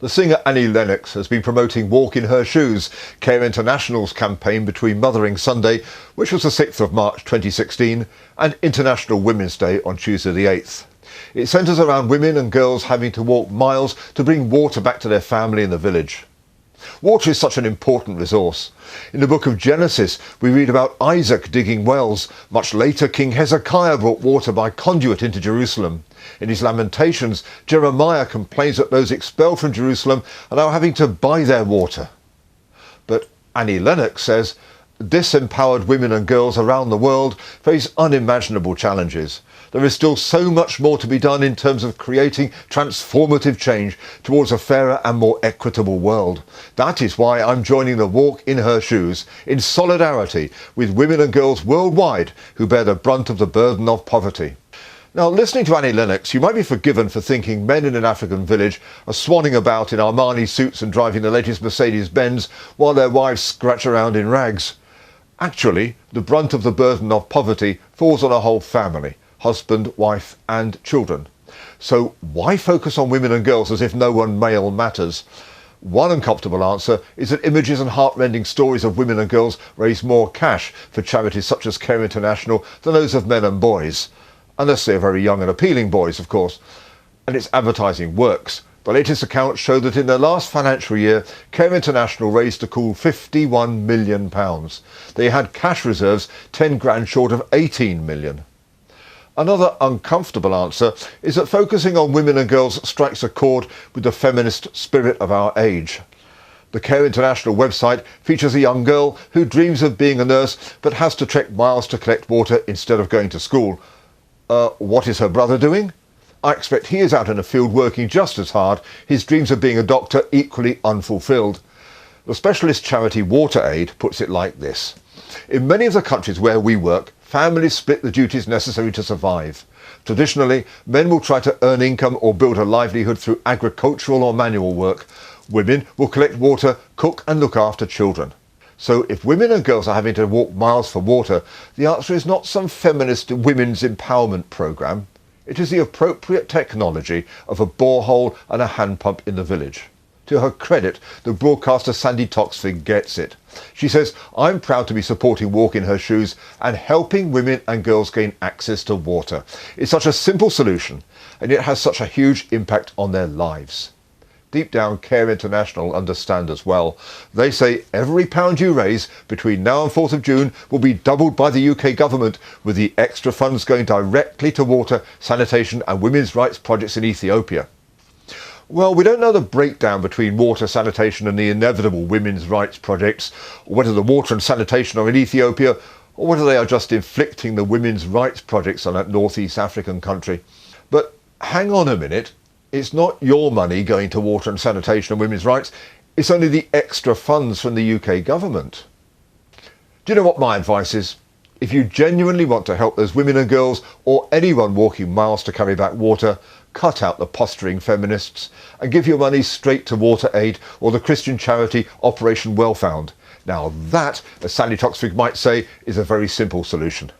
The singer Annie Lennox has been promoting Walk in Her Shoes, Care International's campaign between Mothering Sunday, which was the 6th of March 2016, and International Women's Day on Tuesday the 8th. It centres around women and girls having to walk miles to bring water back to their family in the village. Water is such an important resource. In the book of Genesis, we read about Isaac digging wells. Much later, King Hezekiah brought water by conduit into Jerusalem. In his Lamentations, Jeremiah complains that those expelled from Jerusalem are now having to buy their water. But Annie Lennox says disempowered women and girls around the world face unimaginable challenges. There is still so much more to be done in terms of creating transformative change towards a fairer and more equitable world. That is why I'm joining the Walk in Her Shoes in solidarity with women and girls worldwide who bear the brunt of the burden of poverty. Now, listening to Annie Lennox, you might be forgiven for thinking men in an African village are swanning about in Armani suits and driving the latest Mercedes-Benz while their wives scratch around in rags. Actually, the brunt of the burden of poverty falls on a whole family: husband, wife and children. So why focus on women and girls as if no one male matters? One uncomfortable answer is that images and heartrending stories of women and girls raise more cash for charities such as Care International than those of men and boys. Unless they're very young and appealing boys, of course. And its advertising works. The latest accounts show that in their last financial year, Care International raised a cool £51 million. They had cash reserves 10 grand short of 18 million. Another uncomfortable answer is that focusing on women and girls strikes a chord with the feminist spirit of our age. The Care International website features a young girl who dreams of being a nurse but has to trek miles to collect water instead of going to school. What is her brother doing? I expect he is out in the field working just as hard, his dreams of being a doctor equally unfulfilled. The specialist charity WaterAid puts it like this. In many of the countries where we work, families split the duties necessary to survive. Traditionally, men will try to earn income or build a livelihood through agricultural or manual work. Women will collect water, cook and look after children. So if women and girls are having to walk miles for water, the answer is not some feminist women's empowerment programme. It is the appropriate technology of a borehole and a hand pump in the village. To her credit, the broadcaster Sandy Toksvig gets it. She says, "I'm proud to be supporting Walk in Her Shoes and helping women and girls gain access to water. It's such a simple solution and it has such a huge impact on their lives." Deep down, Care International understand as well. They say every pound you raise between now and 4th of June will be doubled by the UK government, with the extra funds going directly to water, sanitation and women's rights projects in Ethiopia. Well, we don't know the breakdown between water, sanitation and the inevitable women's rights projects, or whether the water and sanitation are in Ethiopia, or whether they are just inflicting the women's rights projects on that northeast African country. But hang on a minute. It's not your money going to water and sanitation and women's rights. It's only the extra funds from the UK government. Do you know what my advice is? If you genuinely want to help those women and girls or anyone walking miles to carry back water, cut out the posturing feminists and give your money straight to WaterAid or the Christian charity Operation Wellfound. Now that, as Sandy Toksvig might say, is a very simple solution.